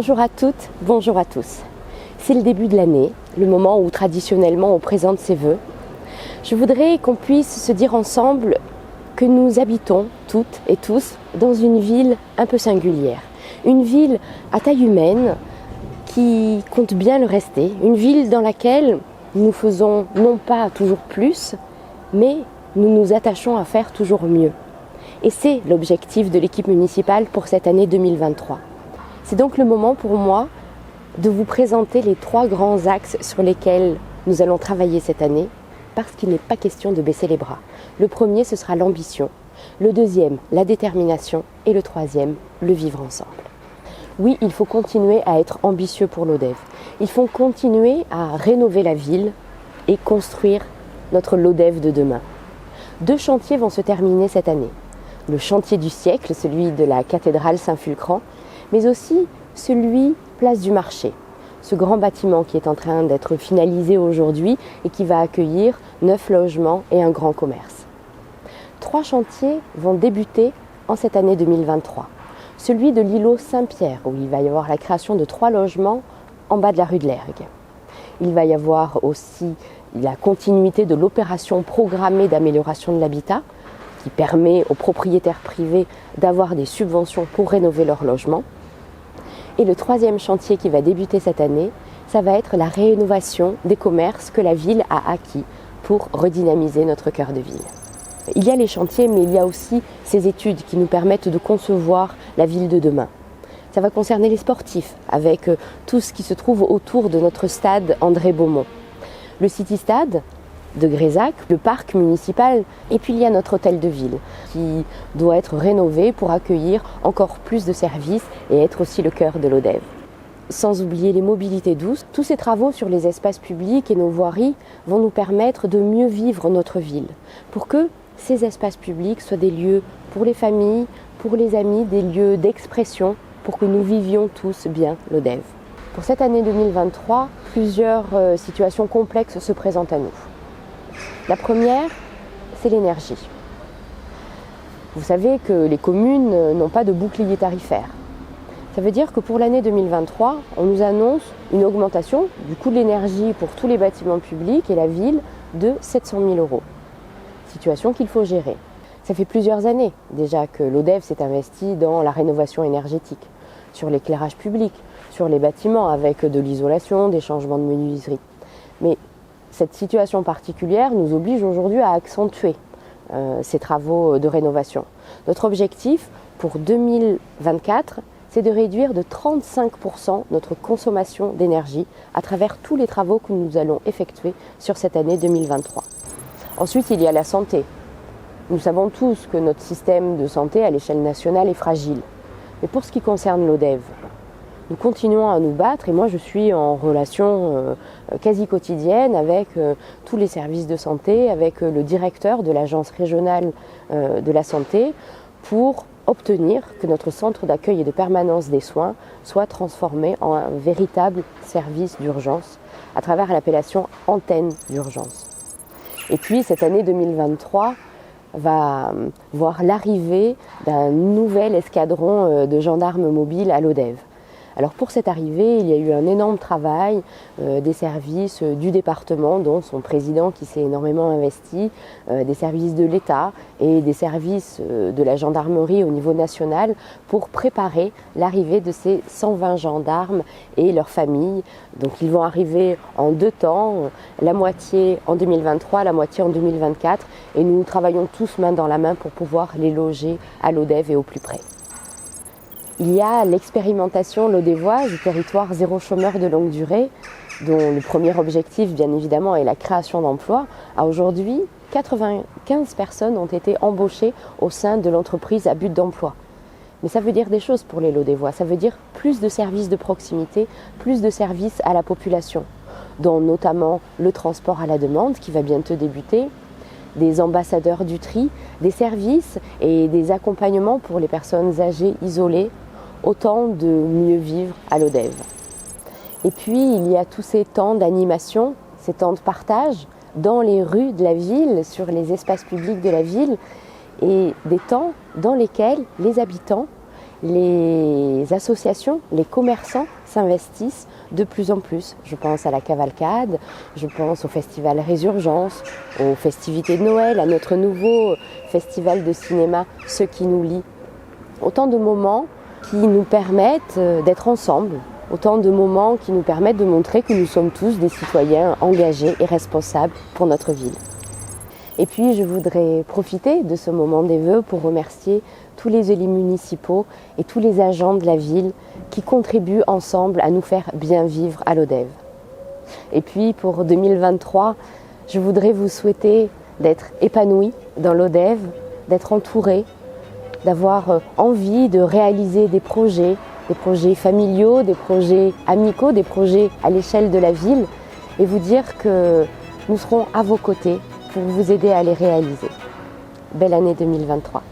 Bonjour à toutes, bonjour à tous. C'est le début de l'année, le moment où traditionnellement on présente ses vœux. Je voudrais qu'on puisse se dire ensemble que nous habitons toutes et tous dans une ville un peu singulière. Une ville à taille humaine qui compte bien le rester. Une ville dans laquelle nous faisons non pas toujours plus, mais nous nous attachons à faire toujours mieux. Et c'est l'objectif de l'équipe municipale pour cette année 2023. C'est donc le moment pour moi de vous présenter les 3 grands axes sur lesquels nous allons travailler cette année, parce qu'il n'est pas question de baisser les bras. Le premier, ce sera l'ambition. Le deuxième, la détermination. Et le troisième, le vivre ensemble. Oui, il faut continuer à être ambitieux pour l'ODEV. Il faut continuer à rénover la ville et construire notre LODEV de demain. 2 chantiers vont se terminer cette année. Le chantier du siècle, celui de la cathédrale Saint-Fulcran, mais aussi celui Place du Marché, ce grand bâtiment qui est en train d'être finalisé aujourd'hui et qui va accueillir 9 logements et un grand commerce. 3 chantiers vont débuter en cette année 2023. Celui de l'îlot Saint-Pierre, où il va y avoir la création de 3 logements en bas de la rue de l'Ergue. Il va y avoir aussi la continuité de l'opération programmée d'amélioration de l'habitat, qui permet aux propriétaires privés d'avoir des subventions pour rénover leurs logements. Et le 3e chantier qui va débuter cette année, ça va être la rénovation des commerces que la ville a acquis pour redynamiser notre cœur de ville. Il y a les chantiers, mais il y a aussi ces études qui nous permettent de concevoir la ville de demain. Ça va concerner les sportifs, avec tout ce qui se trouve autour de notre stade André Beaumont. Le City Stade de Grézac, le parc municipal, et puis il y a notre hôtel de ville qui doit être rénové pour accueillir encore plus de services et être aussi le cœur de l'ODEV. Sans oublier les mobilités douces, tous ces travaux sur les espaces publics et nos voiries vont nous permettre de mieux vivre notre ville, pour que ces espaces publics soient des lieux pour les familles, pour les amis, des lieux d'expression, pour que nous vivions tous bien l'ODEV. Pour cette année 2023, plusieurs situations complexes se présentent à nous. La première, c'est l'énergie. Vous savez que les communes n'ont pas de bouclier tarifaire. Ça veut dire que pour l'année 2023, on nous annonce une augmentation du coût de l'énergie pour tous les bâtiments publics et la ville de 700 000 €. Situation qu'il faut gérer. Ça fait plusieurs années déjà que l'ODEV s'est investi dans la rénovation énergétique, sur l'éclairage public, sur les bâtiments avec de l'isolation, des changements de menuiserie. Mais cette situation particulière nous oblige aujourd'hui à accentuer ces travaux de rénovation. Notre objectif pour 2024, c'est de réduire de 35% notre consommation d'énergie à travers tous les travaux que nous allons effectuer sur cette année 2023. Ensuite, il y a la santé. Nous savons tous que notre système de santé à l'échelle nationale est fragile. Mais pour ce qui concerne l'ODEV, nous continuons à nous battre et moi je suis en relation quasi quotidienne avec tous les services de santé, avec le directeur de l'agence régionale de la santé pour obtenir que notre centre d'accueil et de permanence des soins soit transformé en un véritable service d'urgence à travers l'appellation antenne d'urgence. Et puis cette année 2023 va voir l'arrivée d'un nouvel escadron de gendarmes mobiles à l'ODEV. Alors pour cette arrivée, il y a eu un énorme travail des services du département, dont son président qui s'est énormément investi, des services de l'État et des services de la gendarmerie au niveau national pour préparer l'arrivée de ces 120 gendarmes et leurs familles. Donc ils vont arriver en 2 temps, la moitié en 2023, la moitié en 2024 et nous travaillons tous main dans la main pour pouvoir les loger à l'ODEV et au plus près. Il y a l'expérimentation lodévoise du territoire zéro chômeur de longue durée, dont le premier objectif, bien évidemment, est la création d'emplois. À aujourd'hui, 95 personnes ont été embauchées au sein de l'entreprise à but d'emploi. Mais ça veut dire des choses pour les Lodévois. Ça veut dire plus de services de proximité, plus de services à la population, dont notamment le transport à la demande qui va bientôt débuter, des ambassadeurs du tri, des services et des accompagnements pour les personnes âgées isolées, autant de mieux vivre à l'ODEV. Et puis il y a tous ces temps d'animation, ces temps de partage dans les rues de la ville, sur les espaces publics de la ville, et des temps dans lesquels les habitants les associations, les commerçants s'investissent de plus en plus. Je pense à la cavalcade, je pense au festival Résurgence, aux festivités de Noël, à notre nouveau festival de cinéma Ce qui nous lie. Autant de moments qui nous permettent d'être ensemble, autant de moments qui nous permettent de montrer que nous sommes tous des citoyens engagés et responsables pour notre ville. Et puis je voudrais profiter de ce moment des vœux pour remercier tous les élus municipaux et tous les agents de la ville qui contribuent ensemble à nous faire bien vivre à l'Odève. Et puis pour 2023, je voudrais vous souhaiter d'être épanouis dans l'Odève, d'être entourés, d'avoir envie de réaliser des projets familiaux, des projets amicaux, des projets à l'échelle de la ville et vous dire que nous serons à vos côtés pour vous aider à les réaliser. Belle année 2023.